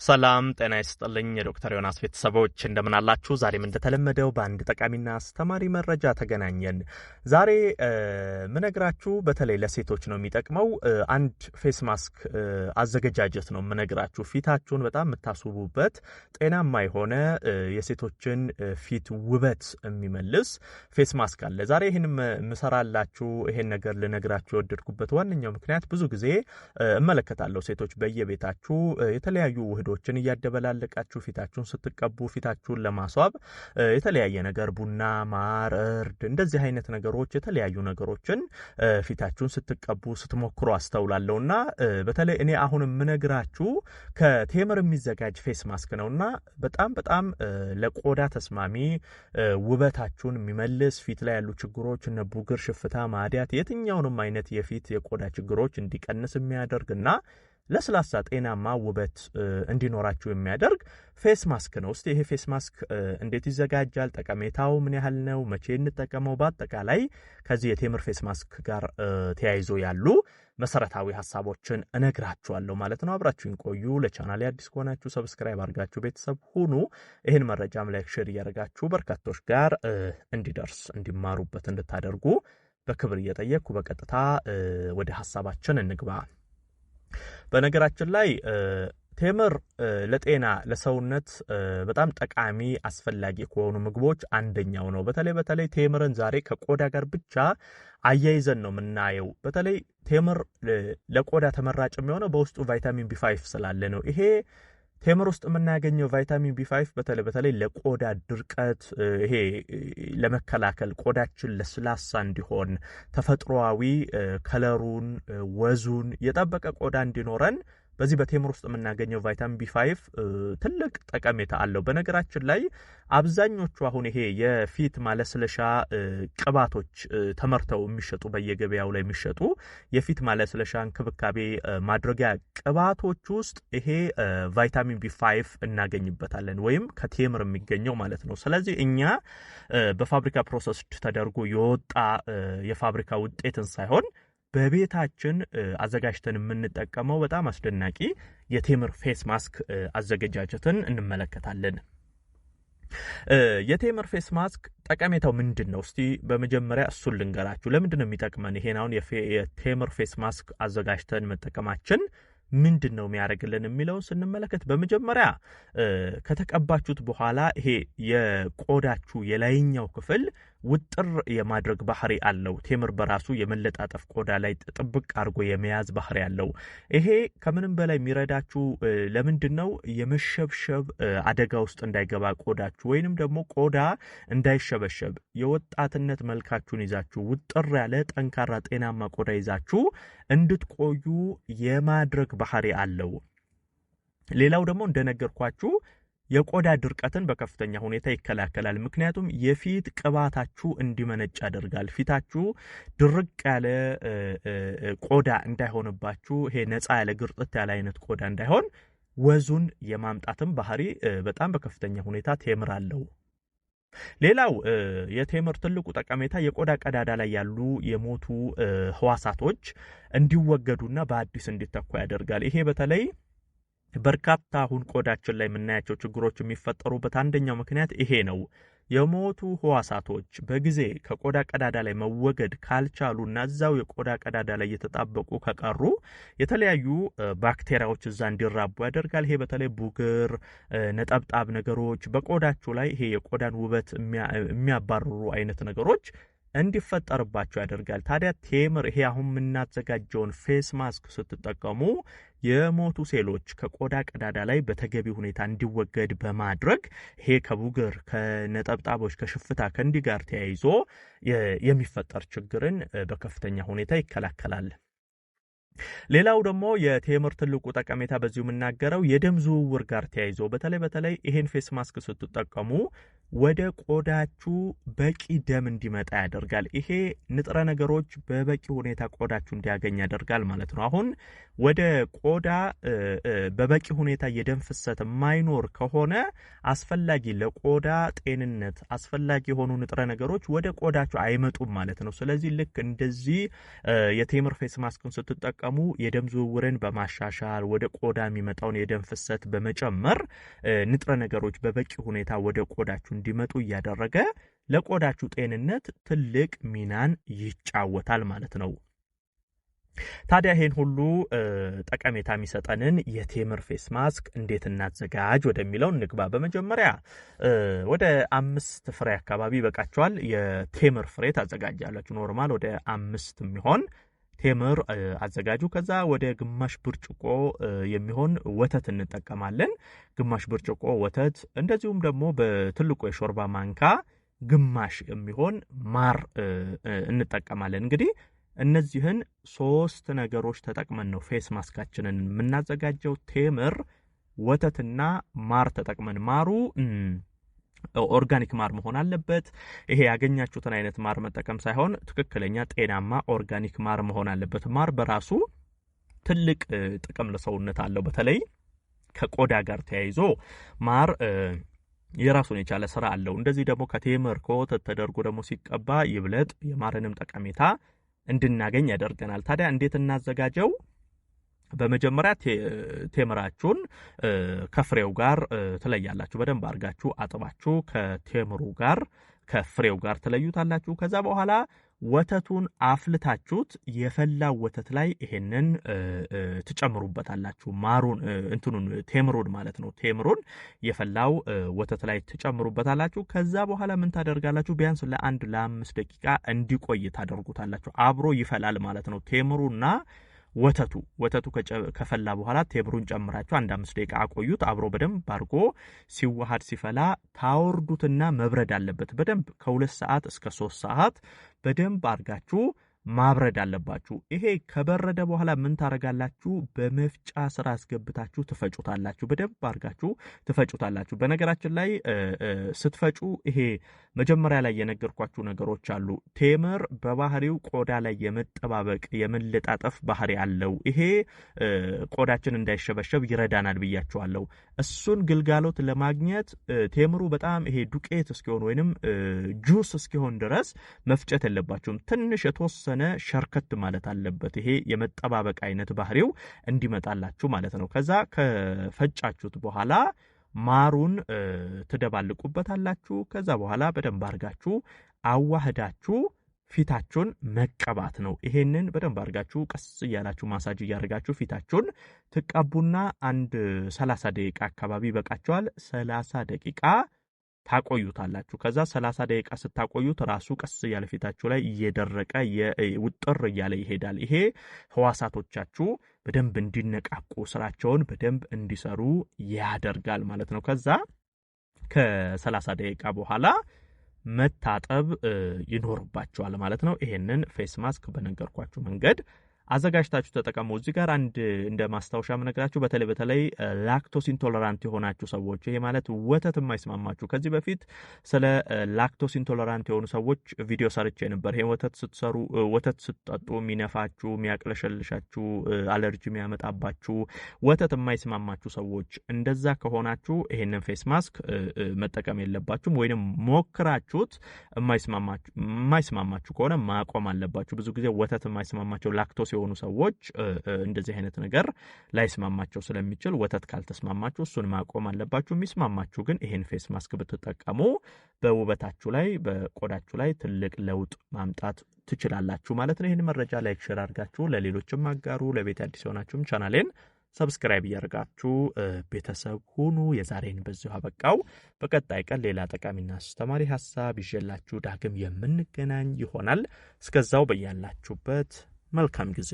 ሰላም ጤና ይስጥልኝ የዶክተር ዮናስ ቤተሰቦች እንደምን አላችሁ? ዛሬም እንደተለመደው በአንድ ጠቃሚና አስተማሪ መረጃ ተገናኘን። ዛሬ ምነግራችሁ በተለይ ለሴቶች ነው የሚጠቅመው አንድ ፌስ ማስክ አዘገጃጀት ነው ምነግራችሁ። ፊታችሁን በጣም የምታስውቡበት ጤናማ የሆነ የሴቶችን ፊት ውበት የሚመልስ ፌስ ማስክ አለ። ዛሬ ምሰራላችሁ ይሄን ነገር ልነግራችሁ የወደድኩበት ዋነኛው ምክንያት ብዙ ጊዜ እመለከታለሁ ሴቶች በየቤታችሁ የተለያዩ ውህዶችን እያደበላለቃችሁ ፊታችሁን ስትቀቡ ፊታችሁን ለማስዋብ የተለያየ ነገር ቡና፣ ማር፣ እርድ እንደዚህ አይነት ነገሮች የተለያዩ ነገሮችን ፊታችሁን ስትቀቡ ስትሞክሩ አስተውላለሁና በተለይ እኔ አሁን ምነግራችሁ ከቴምር የሚዘጋጅ ፌስ ማስክ ነውና በጣም ለቆዳ ተስማሚ ውበታችሁን የሚመልስ ፊት ላይ ያሉ ችግሮች እነ ቡግር፣ ሽፍታ፣ ማዲያት የትኛውንም አይነት የፊት የቆዳ ችግሮች እንዲቀንስ የሚያደርግና ለስላሳ ጤናማ ውበት እንዲኖራችሁ የሚያደርግ ፌስ ማስክ ነው። እስቲ ይሄ ፌስ ማስክ እንዴት ይዘጋጃል? ጠቀሜታው ምን ያህል ነው? መቼ እንጠቀመው? በአጠቃላይ ከዚህ የቴምር ፌስ ማስክ ጋር ተያይዞ ያሉ መሰረታዊ ሐሳቦችን እነግራችኋለሁ ማለት ነው። አብራችሁን ቆዩ። ለቻናሌ አዲስ ከሆናችሁ ሰብስክራይብ አድርጋችሁ ቤተሰብ ሁኑ። ይሄን መረጃም ላይክ፣ ሼር እያደረጋችሁ በርካቶች ጋር እንዲደርስ እንዲማሩበት እንድታደርጉ በክብር እየጠየቅኩ በቀጥታ ወደ ሐሳባችን እንግባ። በነገራችን ላይ ቴምር ለጤና ለሰውነት በጣም ጠቃሚ አስፈላጊ ከሆኑ ምግቦች አንደኛው ነው። በተለይ ቴምርን ዛሬ ከቆዳ ጋር ብቻ አያይዘን ነው የምናየው። በተለይ ቴምር ለቆዳ ተመራጭ የሚሆነው በውስጡ ቫይታሚን ቢ5 ስላለ ነው። ይሄ ቴምር ውስጥ የምናገኘው ቫይታሚን ቢ5 በተለይ ለቆዳ ድርቀት ይሄ ለመከላከል ቆዳችን ለስላሳ እንዲሆን ተፈጥሮአዊ ከለሩን ወዙን የጠበቀ ቆዳ እንዲኖረን በዚህ በቴምር ውስጥ የምናገኘው ቫይታሚን ቢ5 ትልቅ ጠቀሜታ አለው። በነገራችን ላይ አብዛኞቹ አሁን ይሄ የፊት ማለስለሻ ቅባቶች ተመርተው የሚሸጡ በየገበያው ላይ የሚሸጡ የፊት ማለስለሻ እንክብካቤ ማድረጊያ ቅባቶች ውስጥ ይሄ ቫይታሚን ቢ5 እናገኝበታለን ወይም ከቴምር የሚገኘው ማለት ነው። ስለዚህ እኛ በፋብሪካ ፕሮሰስድ ተደርጎ የወጣ የፋብሪካ ውጤትን ሳይሆን በቤታችን አዘጋጅተን የምንጠቀመው በጣም አስደናቂ የቴምር ፌስ ማስክ አዘገጃጀትን እንመለከታለን። የቴምር ፌስ ማስክ ጠቀሜታው ምንድነው? እስቲ በመጀመሪያ እሱን ልንገራችሁ። ለምንድነው የሚጠቅመን? ይሄን አሁን የቴምር ፌስ ማስክ አዘጋጅተን መጠቀማችን ምንድነው የሚያደርግልን የሚለውን ስንመለከት በመጀመሪያ ከተቀባችሁት በኋላ ይሄ የቆዳችሁ የላይኛው ክፍል ውጥር የማድረግ ባህሪ አለው። ቴምር በራሱ የመለጣጠፍ ቆዳ ላይ ጥብቅ አድርጎ የመያዝ ባህሪ አለው። ይሄ ከምንም በላይ የሚረዳችሁ ለምንድነው የመሸብሸብ አደጋ ውስጥ እንዳይገባ ቆዳችሁ ወይንም ደግሞ ቆዳ እንዳይሸበሸብ የወጣትነት መልካችሁን ይዛችሁ ውጥር ያለ ጠንካራ ጤናማ ቆዳ ይዛችሁ እንድትቆዩ የማድረግ ባህሪ አለው። ሌላው ደግሞ እንደነገርኳችሁ የቆዳ ድርቀትን በከፍተኛ ሁኔታ ይከላከላል። ምክንያቱም የፊት ቅባታችሁ እንዲመነጭ ያደርጋል። ፊታችሁ ድርቅ ያለ ቆዳ እንዳይሆንባችሁ ይሄ ነፃ ያለ ግርጥት ያለ አይነት ቆዳ እንዳይሆን ወዙን የማምጣትም ባህሪ በጣም በከፍተኛ ሁኔታ ቴምር አለው። ሌላው የቴምር ትልቁ ጠቀሜታ የቆዳ ቀዳዳ ላይ ያሉ የሞቱ ህዋሳቶች እንዲወገዱና በአዲስ እንዲተኩ ያደርጋል። ይሄ በተለይ በርካታ አሁን ቆዳችን ላይ የምናያቸው ችግሮች የሚፈጠሩበት አንደኛው ምክንያት ይሄ ነው። የሞቱ ህዋሳቶች በጊዜ ከቆዳ ቀዳዳ ላይ መወገድ ካልቻሉና እዛው የቆዳ ቀዳዳ ላይ የተጣበቁ ከቀሩ የተለያዩ ባክቴሪያዎች እዛ እንዲራቡ ያደርጋል። ይሄ በተለይ ቡግር፣ ነጠብጣብ ነገሮች በቆዳችሁ ላይ ይሄ የቆዳን ውበት የሚያባርሩ አይነት ነገሮች እንዲፈጠርባቸው ያደርጋል። ታዲያ ቴምር ይሄ አሁን የምናዘጋጀውን ፌስ ማስክ ስትጠቀሙ የሞቱ ሴሎች ከቆዳ ቀዳዳ ላይ በተገቢ ሁኔታ እንዲወገድ በማድረግ ይሄ ከቡግር፣ ከነጠብጣቦች፣ ከሽፍታ ከእንዲህ ጋር ተያይዞ የሚፈጠር ችግርን በከፍተኛ ሁኔታ ይከላከላል። ሌላው ደግሞ የቴምር ትልቁ ጠቀሜታ በዚሁ የምናገረው የደም ዝውውር ጋር ተያይዞ በተለይ ይሄን ፌስ ማስክ ስትጠቀሙ ወደ ቆዳችሁ በቂ ደም እንዲመጣ ያደርጋል። ይሄ ንጥረ ነገሮች በበቂ ሁኔታ ቆዳችሁ እንዲያገኝ ያደርጋል ማለት ነው። አሁን ወደ ቆዳ በበቂ ሁኔታ የደም ፍሰት የማይኖር ከሆነ አስፈላጊ ለቆዳ ጤንነት አስፈላጊ የሆኑ ንጥረ ነገሮች ወደ ቆዳችሁ አይመጡም ማለት ነው። ስለዚህ ልክ እንደዚህ የቴምር ፌስ ማስክን ስትጠቀሙ ስትጠቀሙ የደም ዝውውርን በማሻሻል ወደ ቆዳ የሚመጣውን የደም ፍሰት በመጨመር ንጥረ ነገሮች በበቂ ሁኔታ ወደ ቆዳችሁ እንዲመጡ እያደረገ ለቆዳችሁ ጤንነት ትልቅ ሚናን ይጫወታል ማለት ነው። ታዲያ ይሄን ሁሉ ጠቀሜታ የሚሰጠንን የቴምር ፌስ ማስክ እንዴት እናዘጋጅ ወደሚለው እንግባ። በመጀመሪያ ወደ 5 ፍሬ አካባቢ ይበቃችኋል የቴምር ፍሬ ታዘጋጃላችሁ። ኖርማል ወደ 5 የሚሆን ቴምር አዘጋጁ። ከዛ ወደ ግማሽ ብርጭቆ የሚሆን ወተት እንጠቀማለን። ግማሽ ብርጭቆ ወተት፣ እንደዚሁም ደግሞ በትልቁ የሾርባ ማንካ ግማሽ የሚሆን ማር እንጠቀማለን። እንግዲህ እነዚህን 3 ነገሮች ተጠቅመን ነው ፌስ ማስካችንን የምናዘጋጀው። ቴምር፣ ወተትና ማር ተጠቅመን፣ ማሩ ኦርጋኒክ ማር መሆን አለበት። ይሄ ያገኛችሁትን አይነት ማር መጠቀም ሳይሆን ትክክለኛ ጤናማ ኦርጋኒክ ማር መሆን አለበት። ማር በራሱ ትልቅ ጥቅም ለሰውነት አለው። በተለይ ከቆዳ ጋር ተያይዞ ማር የራሱን የቻለ ስራ አለው። እንደዚህ ደግሞ ከቴምር ከወተት ተደርጎ ደግሞ ሲቀባ ይብለጥ የማርንም ጠቀሜታ እንድናገኝ ያደርገናል። ታዲያ እንዴት እናዘጋጀው? በመጀመሪያ ቴምራችሁን ከፍሬው ጋር ትለያላችሁ። በደንብ አድርጋችሁ አጥባችሁ ከቴምሩ ጋር ከፍሬው ጋር ትለዩታላችሁ። ከዛ በኋላ ወተቱን አፍልታችሁት የፈላው ወተት ላይ ይሄንን ትጨምሩበታላችሁ። ማሩን ቴምሩን ማለት ነው። ቴምሩን የፈላው ወተት ላይ ትጨምሩበታላችሁ። ከዛ በኋላ ምን ታደርጋላችሁ? ቢያንስ ለ5 ደቂቃ እንዲቆይ ታደርጉታላችሁ። አብሮ ይፈላል ማለት ነው። ቴምሩና ወተቱ ከፈላ በኋላ ቴምሩን ጨምራችሁ 5 ደቂቃ አቆዩት። አብሮ በደንብ አድርጎ ሲዋሃድ ሲፈላ ታወርዱትና መብረድ አለበት። በደንብ ከ2 ሰዓት እስከ 3 ሰዓት በደንብ አድርጋችሁ ማብረድ አለባችሁ። ይሄ ከበረደ በኋላ ምን ታረጋላችሁ? በመፍጫ ስራ አስገብታችሁ ትፈጩታላችሁ። በደንብ አድርጋችሁ ትፈጩታላችሁ። በነገራችን ላይ ስትፈጩ ይሄ መጀመሪያ ላይ የነገርኳችሁ ነገሮች አሉ። ቴምር በባህሪው ቆዳ ላይ የመጠባበቅ የመለጣጠፍ ባህሪ አለው። ይሄ ቆዳችን እንዳይሸበሸብ ይረዳናል ብያችኋለሁ። እሱን ግልጋሎት ለማግኘት ቴምሩ በጣም ይሄ ዱቄት እስኪሆን ወይንም ጁስ እስኪሆን ድረስ መፍጨት የለባችሁም። ትንሽ የተወሰነ ሸርከት ማለት አለበት። ይሄ የመጠባበቅ አይነት ባህሪው እንዲመጣላችሁ ማለት ነው። ከዛ ከፈጫችሁት በኋላ ማሩን ትደባልቁበታላችሁ። ከዛ በኋላ በደንብ አድርጋችሁ አዋህዳችሁ ፊታችሁን መቀባት ነው። ይሄንን በደንብ አድርጋችሁ ቀስ እያላችሁ ማሳጅ እያደረጋችሁ ፊታችሁን ትቀቡና 30 ደቂቃ አካባቢ ይበቃችኋል። 30 ደቂቃ ታቆዩታላችሁ። ከዛ 30 ደቂቃ ስታቆዩት ራሱ ቀስ እያለ ፊታችሁ ላይ እየደረቀ ውጥር እያለ ይሄዳል። ይሄ ህዋሳቶቻችሁ በደንብ እንዲነቃቁ ስራቸውን በደንብ እንዲሰሩ ያደርጋል ማለት ነው። ከዛ ከ30 ደቂቃ በኋላ መታጠብ ይኖርባችኋል ማለት ነው። ይሄንን ፌስ ማስክ በነገርኳችሁ መንገድ አዘጋጅታችሁ ተጠቀሙ። እዚህ ጋር አንድ እንደ ማስታወሻ ምነግራችሁ በተለይ ላክቶስ ኢንቶለራንት የሆናችሁ ሰዎች፣ ይሄ ማለት ወተት የማይስማማችሁ፣ ከዚህ በፊት ስለ ላክቶስ ኢንቶለራንት የሆኑ ሰዎች ቪዲዮ ሰርቼ ነበር። ይሄ ወተት ስትጠጡ የሚነፋችሁ፣ የሚያቅለሸልሻችሁ፣ አለርጂ የሚያመጣባችሁ ወተት የማይስማማችሁ ሰዎች፣ እንደዛ ከሆናችሁ ይሄንን ፌስ ማስክ መጠቀም የለባችሁም። ወይንም ሞክራችሁት የማይስማማችሁ ከሆነ ማቆም አለባችሁ። ብዙ ጊዜ ወተት የማይስማማቸው ላክቶስ የሆኑ ሰዎች እንደዚህ አይነት ነገር ላይስማማቸው ስለሚችል ወተት ካልተስማማችሁ እሱን ማቆም አለባችሁ። የሚስማማችሁ ግን ይሄን ፌስ ማስክ ብትጠቀሙ በውበታችሁ ላይ በቆዳችሁ ላይ ትልቅ ለውጥ ማምጣት ትችላላችሁ ማለት ነው። ይሄን መረጃ ላይክ ሼር አድርጋችሁ ለሌሎችም አጋሩ። ለቤት አዲስ የሆናችሁም ቻናሌን ሰብስክራይብ እያደረጋችሁ ቤተሰብ ሁኑ። የዛሬን በዚሁ አበቃው። በቀጣይ ቀን ሌላ ጠቃሚና አስተማሪ ሐሳብ ይዤላችሁ ዳግም የምንገናኝ ይሆናል። እስከዛው በያላችሁበት መልካም ጊዜ